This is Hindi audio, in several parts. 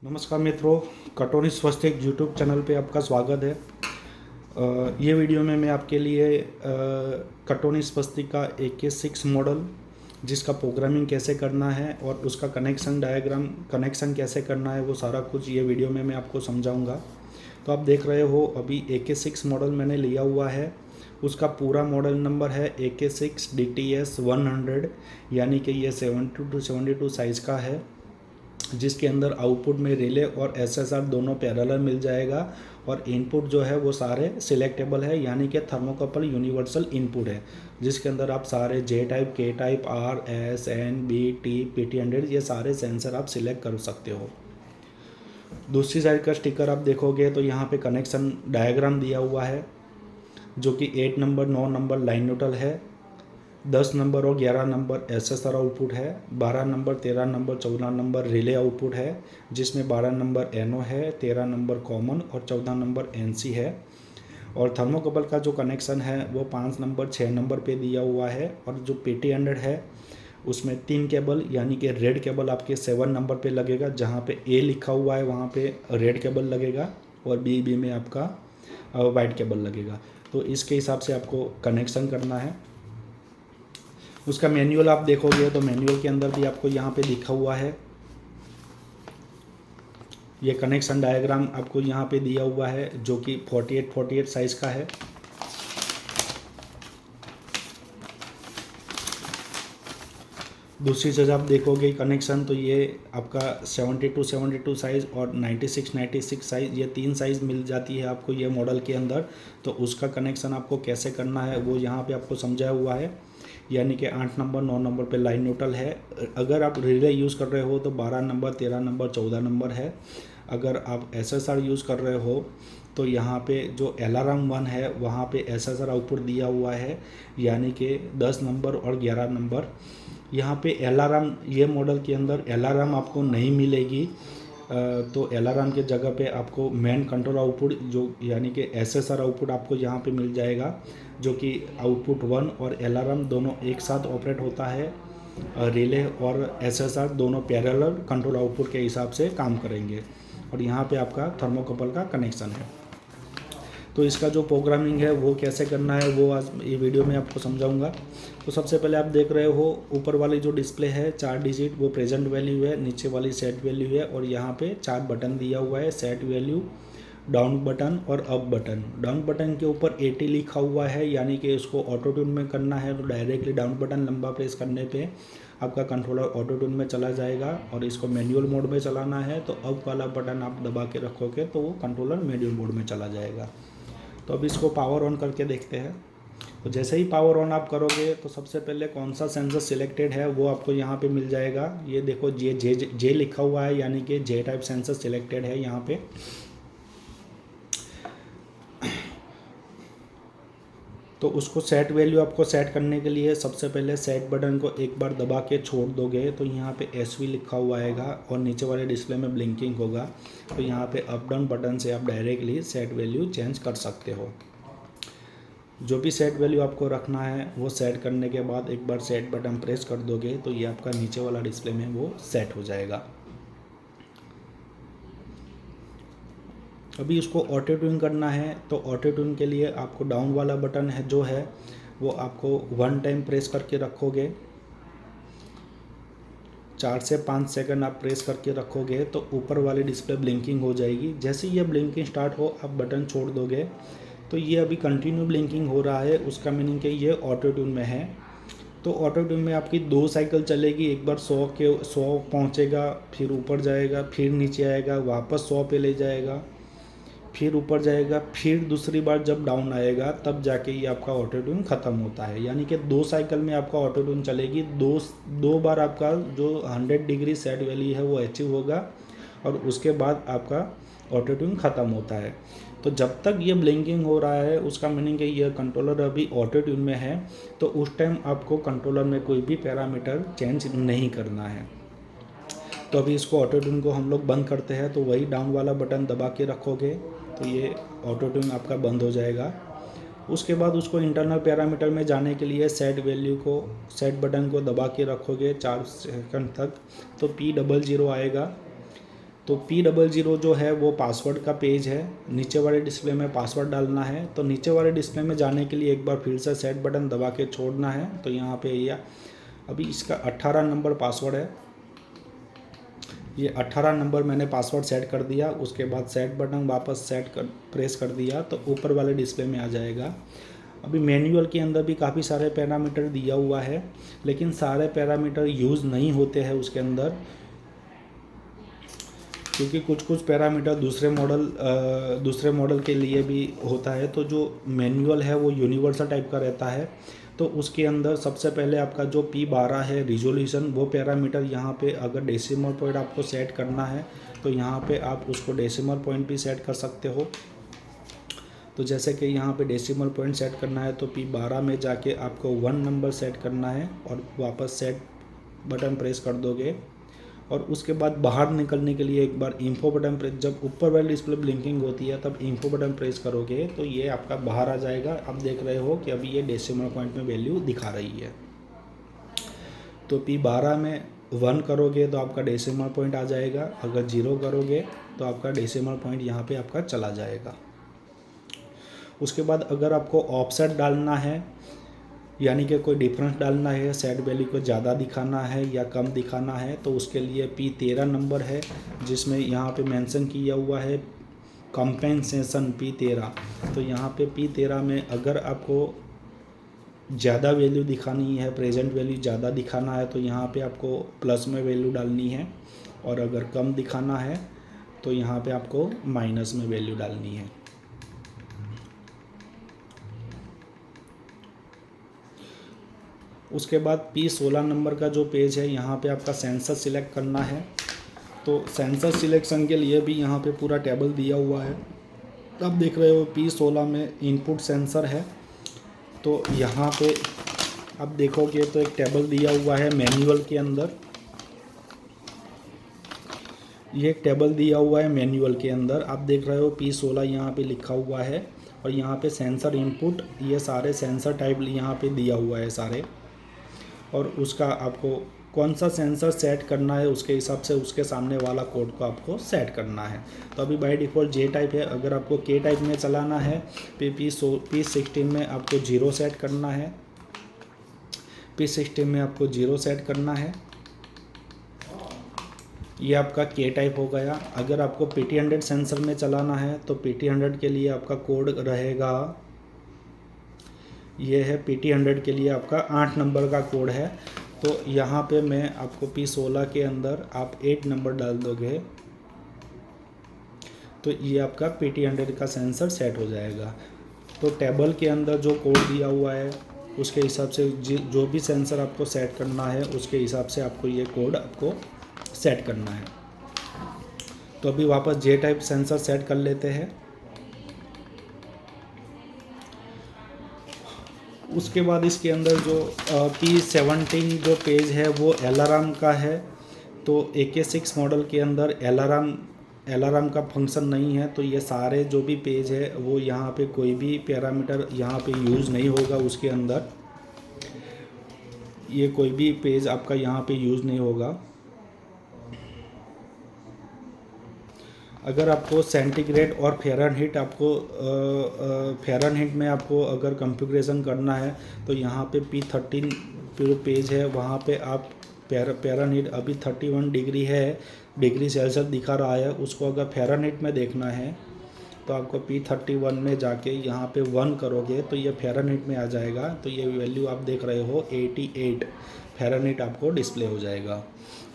नमस्कार मित्रों, कटोरी स्वस्तिक यूट्यूब चैनल पे आपका स्वागत है। ये वीडियो में मैं आपके लिए कटोरी स्वस्तिक का AK6 मॉडल जिसका प्रोग्रामिंग कैसे करना है और उसका कनेक्शन डायग्राम कनेक्शन कैसे करना है वो सारा कुछ ये वीडियो में मैं आपको समझाऊंगा। तो आप देख रहे हो अभी AK6 मॉडल मैंने लिया हुआ है। उसका पूरा मॉडल नंबर है AK6 DTS 100, यानी कि ये 72 साइज़ का है, जिसके अंदर आउटपुट में रिले और SSR दोनों पैरेलल मिल जाएगा और इनपुट जो है वो सारे सिलेक्टेबल है, यानी कि थर्मोकपल यूनिवर्सल इनपुट है, जिसके अंदर आप सारे J type, K type, R, S, N, B, T, PT100 ये सारे सेंसर आप सिलेक्ट कर सकते हो। दूसरी साइड का स्टिकर आप देखोगे तो यहाँ पे कनेक्शन डायग्राम दिया हुआ है, जो कि 8 नंबर 9 नंबर लाइन न्यूट्रल है, 10 नंबर और 11 नंबर SSR आउटपुट है, 12 number 13 number 14 number relay output है, जिसमें 12 नंबर NO है, 13 नंबर कॉमन और 14 नंबर NC है। और थर्मोकपल का जो कनेक्शन है वो 5 नंबर 6 नंबर पे दिया हुआ है। और जो PT100 है उसमें 3 केबल, यानी कि रेड केबल आपके 7 नंबर पे लगेगा, जहाँ पे A लिखा हुआ है वहाँ पे रेड केबल लगेगा और B में आपका वाइट केबल लगेगा। तो इसके हिसाब से आपको कनेक्शन करना है। उसका मैनुअल आप देखोगे तो मैनुअल के अंदर भी आपको यहाँ पे लिखा हुआ है, ये कनेक्शन डायग्राम आपको यहाँ पे दिया हुआ है, जो कि 48 साइज़ का है। दूसरी चीज़ आप देखोगे कनेक्शन, तो ये आपका 72 साइज़ और 96 साइज़, ये 3 साइज़ मिल जाती है आपको ये मॉडल के अंदर। तो उसका कनेक्शन आपको कैसे करना है वो यहाँ पे आपको समझाया हुआ है, यानी कि 8 नंबर 9 नंबर पे लाइन न्यूट्रल है। अगर आप रिले यूज़ कर रहे हो तो 12 नंबर 13 नंबर 14 नंबर है। अगर आप SSR यूज़ कर रहे हो तो यहाँ पे जो अलार्म 1 है वहाँ पे SSR आउटपुट दिया हुआ है, यानी कि 10 नंबर और 11 नंबर। यहाँ पे अलार्म, ये मॉडल के अंदर अलार्म आपको नहीं मिलेगी। तो अलार्म के जगह पे आपको मेन कंट्रोल आउटपुट जो यानी कि SSR आउटपुट आपको यहाँ पे मिल जाएगा, जो कि आउटपुट 1 और अलार्म दोनों एक साथ ऑपरेट होता है। रिले और SSR दोनों पैरेलल कंट्रोल आउटपुट के हिसाब से काम करेंगे। और यहाँ पे आपका थर्मोकपल का कनेक्शन है। तो इसका जो प्रोग्रामिंग है वो कैसे करना है वो आज ये वीडियो में आपको समझाऊंगा। तो सबसे पहले आप देख रहे हो ऊपर वाली जो डिस्प्ले है 4 डिजिट वो प्रेजेंट वैल्यू है, नीचे वाली सेट वैल्यू है और यहाँ पे 4 बटन दिया हुआ है, सेट वैल्यू, डाउन बटन और अप बटन। डाउन बटन के ऊपर 80 लिखा हुआ है, यानी कि इसको ऑटो ट्यून में करना है तो डायरेक्टली डाउन बटन लंबा प्रेस करने पे आपका कंट्रोलर ऑटो ट्यून में चला जाएगा। और इसको मैनुअल मोड में चलाना है तो अप वाला बटन आप दबा के रखोगे तो वो कंट्रोलर मैनुअल मोड में चला जाएगा। तो अब इसको पावर ऑन करके देखते हैं। तो जैसे ही पावर ऑन आप करोगे तो सबसे पहले कौन सा सेंसर सिलेक्टेड है वो आपको यहाँ पे मिल जाएगा। ये देखो जे लिखा हुआ है, यानी कि J टाइप सेंसर सिलेक्टेड है यहाँ पे। तो उसको सेट वैल्यू आपको सेट करने के लिए सबसे पहले सेट बटन को एक बार दबा के छोड़ दोगे तो यहाँ पे SV लिखा हुआ आएगा और नीचे वाले डिस्प्ले में ब्लिंकिंग होगा। तो यहाँ पे अप डाउन बटन से आप डायरेक्टली सेट वैल्यू चेंज कर सकते हो। जो भी सेट वैल्यू आपको रखना है वो सेट करने के बाद एक बार सेट बटन प्रेस कर दोगे तो ये आपका नीचे वाला डिस्प्ले में वो सेट हो जाएगा। अभी इसको ऑटो ट्यून करना है तो ऑटो ट्यून के लिए आपको डाउन वाला बटन है जो है वो आपको 1 टाइम प्रेस करके रखोगे, 4 से 5 सेकंड आप प्रेस करके रखोगे तो ऊपर वाली डिस्प्ले ब्लिंकिंग हो जाएगी। जैसे ये ब्लिंकिंग स्टार्ट हो आप बटन छोड़ दोगे तो ये अभी कंटिन्यू ब्लिंकिंग हो रहा है, उसका मीनिंग कि ये ऑटो ट्यून में है। तो ऑटो ट्यून में आपकी 2 साइकिल चलेगी, एक बार 100 पहुँचेगा, फिर ऊपर जाएगा, फिर नीचे आएगा, वापस 100 पे ले जाएगा, फिर ऊपर जाएगा, फिर दूसरी बार जब डाउन आएगा तब जाके ये आपका ऑटो ट्यून ख़त्म होता है। यानी कि 2 साइकिल में आपका ऑटो ट्यून चलेगी। दो बार आपका जो 100 डिग्री सेट वैल्यू है वो अचीव होगा और उसके बाद आपका ऑटो ट्यून ख़त्म होता है। तो जब तक ये ब्लिंकिंग हो रहा है उसका मीनिंग है ये कंट्रोलर अभी ऑटो ट्यून में है। तो उस टाइम आपको कंट्रोलर में कोई भी पैरामीटर चेंज नहीं करना है। तो अभी इसको ऑटो ट्यून को हम लोग बंद करते हैं, तो वही डाउन वाला बटन दबा के रखोगे तो ये ऑटो ट्यून आपका बंद हो जाएगा। उसके बाद उसको इंटरनल पैरामीटर में जाने के लिए सेट बटन को दबा के रखोगे 4 सेकंड तक, तो P00 आएगा। तो P00 जो है वो पासवर्ड का पेज है, नीचे वाले डिस्प्ले में पासवर्ड डालना है। तो नीचे वाले डिस्प्ले में जाने के लिए एक बार फिर से सेट बटन दबा के छोड़ना है। तो यहाँ पे या अभी इसका 18 नंबर पासवर्ड है, ये 18 नंबर मैंने पासवर्ड सेट कर दिया। उसके बाद सेट बटन वापस प्रेस कर दिया तो ऊपर वाले डिस्प्ले में आ जाएगा। अभी मैनुअल के अंदर भी काफ़ी सारे पैरामीटर दिया हुआ है, लेकिन सारे पैरामीटर यूज़ नहीं होते हैं उसके अंदर, क्योंकि कुछ पैरामीटर दूसरे मॉडल के लिए भी होता है। तो जो मैनुअल है वो यूनिवर्सल टाइप का रहता है। तो उसके अंदर सबसे पहले आपका जो P12 है रिजोल्यूशन, वो पैरामीटर यहाँ पे अगर डेसिमल पॉइंट आपको सेट करना है तो यहाँ पे आप उसको डेसिमल पॉइंट भी सेट कर सकते हो। तो जैसे कि यहाँ पे डेसिमल पॉइंट सेट करना है तो P12 में जाके आपको 1 नंबर सेट करना है और वापस सेट बटन प्रेस कर दोगे। और उसके बाद बाहर निकलने के लिए एक बार इन्फो बटन प्रेस, जब ऊपर वाली डिस्प्ले ब्लिंकिंग होती है तब इन्फो बटन प्रेस करोगे तो ये आपका बाहर आ जाएगा। आप देख रहे हो कि अभी ये डेसिमल पॉइंट में वैल्यू दिखा रही है। तो P12 में 1 करोगे तो आपका डेसिमल पॉइंट आ जाएगा, अगर 0 करोगे तो आपका डेसिमल पॉइंट यहाँ पे आपका चला जाएगा। उसके बाद अगर आपको ऑफसेट डालना है, यानी कि कोई डिफरेंस डालना है, सेट वैल्यू को ज़्यादा दिखाना है या कम दिखाना है, तो उसके लिए P13 नंबर है, जिसमें यहाँ पे मेंशन किया हुआ है कंपेंसेशन P13। तो यहाँ पे P13 में अगर आपको ज़्यादा वैल्यू दिखानी है, प्रेजेंट वैल्यू ज़्यादा दिखाना है, तो यहाँ पे आपको प्लस में वैल्यू डालनी है, और अगर कम दिखाना है तो यहाँ पे आपको माइनस में वैल्यू डालनी है। उसके बाद P16 नंबर का जो पेज है, यहाँ पे आपका सेंसर सिलेक्ट करना है। तो सेंसर सिलेक्शन के लिए भी यहाँ पे पूरा टेबल दिया हुआ है। आप देख रहे हो P16 में इनपुट सेंसर है। तो यहाँ पे आप देखोगे तो एक टेबल दिया हुआ है मैनुअल के अंदर, ये एक टेबल दिया हुआ है मैनुअल के अंदर। आप देख रहे हो P16 यहाँ पे लिखा हुआ है, और यहाँ पे सेंसर इनपुट, ये सारे सेंसर टाइप यहाँ पे दिया हुआ है सारे। और उसका आपको कौन सा सेंसर सेट करना है उसके हिसाब से उसके सामने वाला कोड को आपको सेट करना है। तो अभी बाय डिफ़ॉल्ट J टाइप है, अगर आपको K टाइप में चलाना है P16 में आपको 0 सेट करना है, P16 में आपको 0 सेट करना है। ये आपका K टाइप हो गया। अगर आपको PT100 सेंसर में चलाना है तो PT100 के लिए आपका कोड रहेगा, ये है PT100 के लिए आपका 8 नंबर का कोड है। तो यहाँ पे मैं आपको P16 के अंदर आप 8 नंबर डाल दोगे तो ये आपका PT100 का सेंसर सेट हो जाएगा। तो टेबल के अंदर जो कोड दिया हुआ है उसके हिसाब से जो भी सेंसर आपको सेट करना है उसके हिसाब से आपको ये कोड आपको सेट करना है। तो अभी वापस J टाइप सेंसर सेट कर लेते हैं। उसके बाद इसके अंदर जो P17 जो पेज है वो अलार्म का है। तो AK6 मॉडल के अंदर अलार्म का फंक्शन नहीं है। तो ये सारे जो भी पेज है वो यहाँ पे कोई भी पैरामीटर यहाँ पे यूज़ नहीं होगा उसके अंदर, ये कोई भी पेज आपका यहाँ पे यूज़ नहीं होगा। अगर आपको सेंटीग्रेड और फ़ारेनहीट फ़ारेनहीट में आपको अगर कॉन्फ़िगरेशन करना है तो यहाँ पे P13 पेज है, वहाँ पे आप फ़ारेनहीट अभी 31 डिग्री सेल्सियस दिखा रहा है, उसको अगर फ़ारेनहीट में देखना है तो आपको P31 में जाके यहाँ पे 1 करोगे तो ये फ़ारेनहीट में आ जाएगा। तो ये वैल्यू आप देख रहे हो 88 फ़ारेनहीट आपको डिस्प्ले हो जाएगा।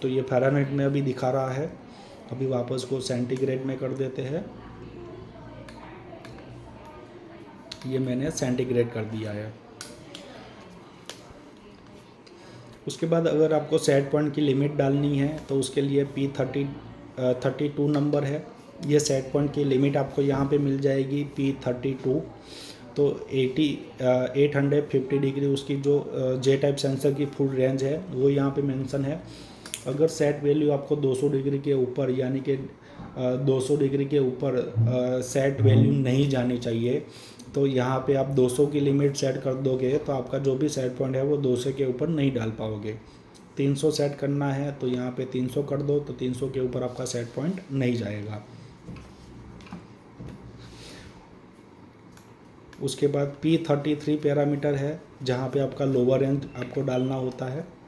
तो ये फ़ारेनहीट में अभी दिखा रहा है। अभी वापस को सेंटीग्रेड में कर देते हैं, ये मैंने सेंटीग्रेड कर दिया है। उसके बाद अगर आपको सेट पॉइंट की लिमिट डालनी है तो उसके लिए P32 नंबर है, ये सेट पॉइंट की लिमिट आपको यहाँ पे मिल जाएगी P32। तो 850 डिग्री उसकी जो J टाइप सेंसर की फुल रेंज है वो यहाँ पे मेंशन है। अगर सेट वैल्यू आपको 200 डिग्री के ऊपर, यानी कि 200 डिग्री के ऊपर सेट वैल्यू नहीं जानी चाहिए, तो यहाँ पे आप 200 की लिमिट सेट कर दोगे तो आपका जो भी सेट पॉइंट है वो 200 के ऊपर नहीं डाल पाओगे। 300 सेट करना है तो यहाँ पे 300 कर दो, तो 300 के ऊपर आपका सेट पॉइंट नहीं जाएगा। उसके बाद P33 पैरामीटर है जहाँ पे आपका लोअर रेंज आपको डालना होता है।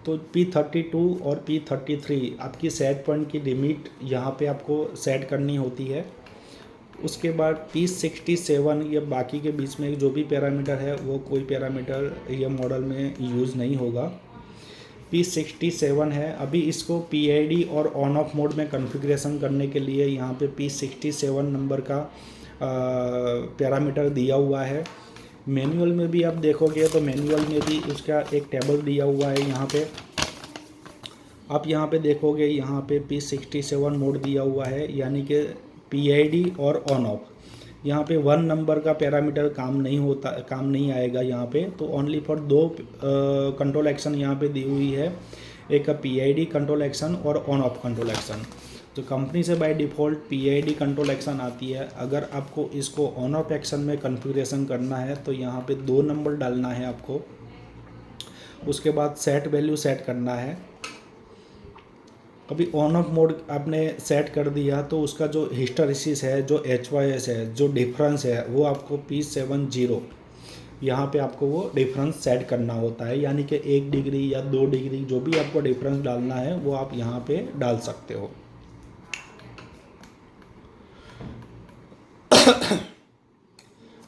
तो P32 और P33 आपकी सेट पॉइंट की लिमिट यहाँ पे आपको सेट करनी होती है। उसके बाद P67 ये बाकी के बीच में जो भी पैरामीटर है वो कोई पैरामीटर ये मॉडल में यूज़ नहीं होगा। P67 है, अभी इसको PID और ऑन ऑफ मोड में कॉन्फ़िगरेशन करने के लिए यहाँ पे P67 नंबर का पैरामीटर दिया हुआ है। मैनुअल में भी आप देखोगे तो मैनुअल में भी उसका एक टेबल दिया हुआ है। यहाँ पे आप यहाँ पे देखोगे, यहाँ पे P67 मोड दिया हुआ है, यानी कि PID और ऑन ऑफ। यहाँ पे 1 नंबर का पैरामीटर काम नहीं आएगा यहाँ पे। तो ओनली फॉर 2 कंट्रोल एक्शन यहाँ पे दी हुई है, एक PID कंट्रोल एक्शन और ऑन ऑफ कंट्रोल एक्शन। तो कंपनी से by default PID control action आती है। अगर आपको इसको ऑन ऑफ एक्शन में कॉन्फ़िगरेशन करना है तो यहाँ पे 2 नंबर डालना है आपको। उसके बाद सेट वैल्यू सेट करना है। अभी ऑन ऑफ मोड आपने सेट कर दिया तो उसका जो हिस्टैरिसीस है, जो HYS है, जो डिफरेंस है, वो आपको P70 यहाँ पे आपको वो डिफरेंस सेट करना होता है, यानी कि 1 डिग्री या 2 डिग्री जो भी आपको डिफरेंस डालना है वो आप यहाँ पे डाल सकते हो।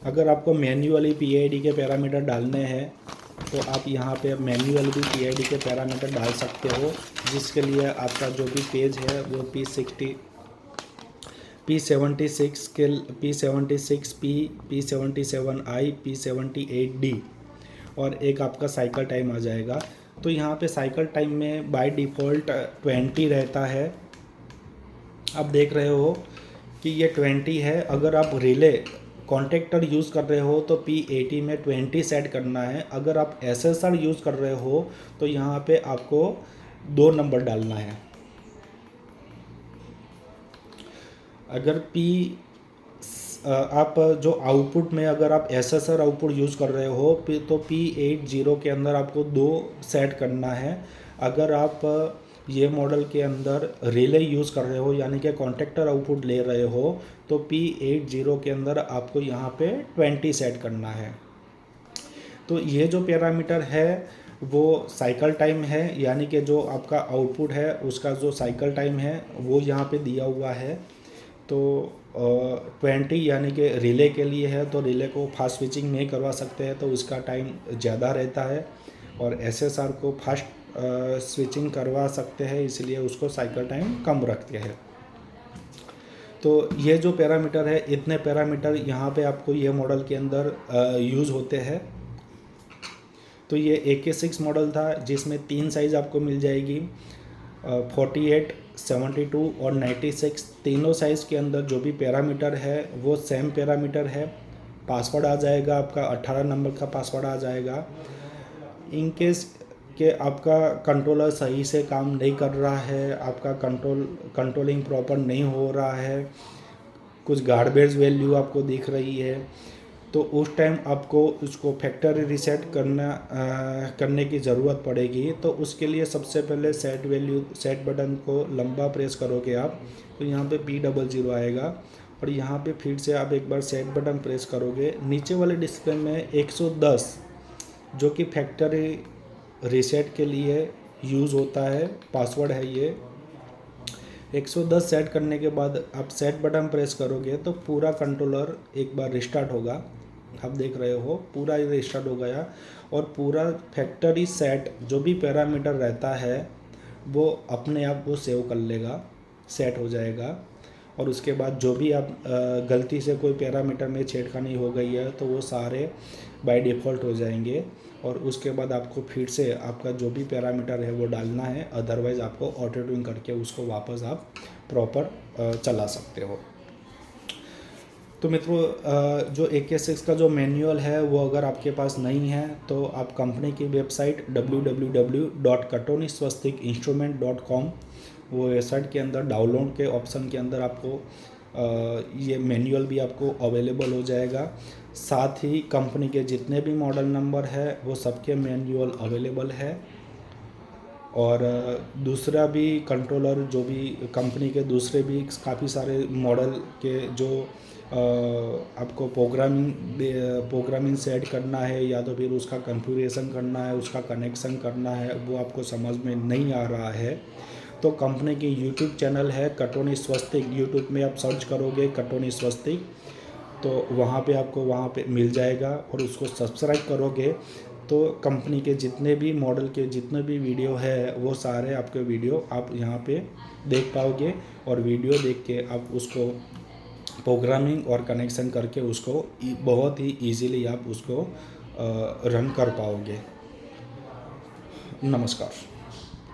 अगर आपको मैन्युअली PID के पैरामीटर डालने हैं तो आप यहाँ पे मैन्युअल भी PID के पैरामीटर डाल सकते हो, जिसके लिए आपका जो भी पेज है वो P76 के P76P, P77I, P78D और एक आपका साइकिल टाइम आ जाएगा। तो यहाँ पे साइकिल टाइम में बाय डिफ़ॉल्ट 20 रहता है। आप देख रहे हो कि ये 20 है। अगर आप रिले कॉन्टेक्टर यूज़ कर रहे हो तो P80 में 20 सेट करना है। अगर आप SSR यूज़ कर रहे हो तो यहाँ पे आपको 2 नंबर डालना है। अगर आप जो आउटपुट में अगर आप SSR आउटपुट यूज़ कर रहे हो तो P80 के अंदर आपको 2 सेट करना है। अगर आप ये मॉडल के अंदर रिले यूज़ कर रहे हो यानी कि कॉन्टेक्टर आउटपुट ले रहे हो तो P80 के अंदर आपको यहाँ पे 20 सेट करना है। तो ये जो पैरामीटर है वो साइकिल टाइम है, यानी कि जो आपका आउटपुट है उसका जो साइकिल टाइम है वो यहाँ पे दिया हुआ है। तो 20 यानी कि रिले के लिए है, तो रिले को फास्ट स्विचिंग नहीं करवा सकते हैं तो उसका टाइम ज़्यादा रहता है, और SSR को फास्ट स्विचिंग करवा सकते हैं इसलिए उसको साइकिल टाइम कम रखते हैं। तो ये जो पैरामीटर है, इतने पैरामीटर यहाँ पे आपको ये मॉडल के अंदर यूज़ होते हैं। तो ये AK6 मॉडल था जिसमें 3 साइज़ आपको मिल जाएगी, 48, 72 और 96। तीनों साइज़ के अंदर जो भी पैरामीटर है वो सेम पैरामीटर है। पासवर्ड आ जाएगा आपका 18 नंबर का पासवर्ड आ जाएगा। इन केस कि आपका कंट्रोलर सही से काम नहीं कर रहा है, आपका कंट्रोलिंग प्रॉपर नहीं हो रहा है, कुछ गार्बेज वैल्यू आपको दिख रही है, तो उस टाइम आपको उसको फैक्ट्री रीसेट करने की ज़रूरत पड़ेगी। तो उसके लिए सबसे पहले सेट बटन को लंबा प्रेस करोगे आप तो यहाँ पे P00 आएगा, और यहाँ पे फिर से आप एक बार सेट बटन प्रेस करोगे। नीचे वाले डिस्प्ले में 110 जो कि फैक्ट्री रीसेट के लिए यूज़ होता है, पासवर्ड है ये। 110 सेट करने के बाद आप सेट बटन प्रेस करोगे तो पूरा कंट्रोलर एक बार रिस्टार्ट होगा। आप देख रहे हो पूरा रिस्टार्ट हो गया, और पूरा फैक्ट्री सेट जो भी पैरामीटर रहता है वो अपने आप वो सेव कर लेगा, सेट हो जाएगा। और उसके बाद जो भी आप गलती से कोई पैरामीटर में छेड़खानी हो गई है तो वो सारे बाय डिफ़ॉल्ट हो जाएंगे, और उसके बाद आपको फिर से आपका जो भी पैरामीटर है वो डालना है, अदरवाइज़ आपको ऑटो ट्यून करके उसको वापस आप प्रॉपर चला सकते हो। तो मित्रों, जो AK6 का जो मैनुअल है वो अगर आपके पास नहीं है तो आप कंपनी की वेबसाइट www.katoniswastikInstrument.com वो वेबसाइट के अंदर डाउनलोड के ऑप्शन के अंदर आपको ये मैनुअल भी आपको अवेलेबल हो जाएगा। साथ ही कंपनी के जितने भी मॉडल नंबर है वो सबके मैनुअल अवेलेबल है। और दूसरा भी कंट्रोलर जो भी कंपनी के दूसरे भी काफ़ी सारे मॉडल के जो आपको प्रोग्रामिंग सेट करना है या तो फिर उसका कॉन्फ़िगरेशन करना है, उसका कनेक्शन करना है, वो आपको समझ में नहीं आ रहा है तो कंपनी की यूट्यूब चैनल है कटोनी स्वस्तिक। यूट्यूब में आप सर्च करोगे कटोनी स्वस्तिक तो वहाँ पे आपको वहाँ पे मिल जाएगा और उसको सब्सक्राइब करोगे तो कंपनी के जितने भी मॉडल के जितने भी वीडियो है वो सारे आपके वीडियो आप यहाँ पे देख पाओगे और वीडियो देख के आप उसको प्रोग्रामिंग और कनेक्शन करके उसको बहुत ही इजीली आप उसको रन कर पाओगे। नमस्कार।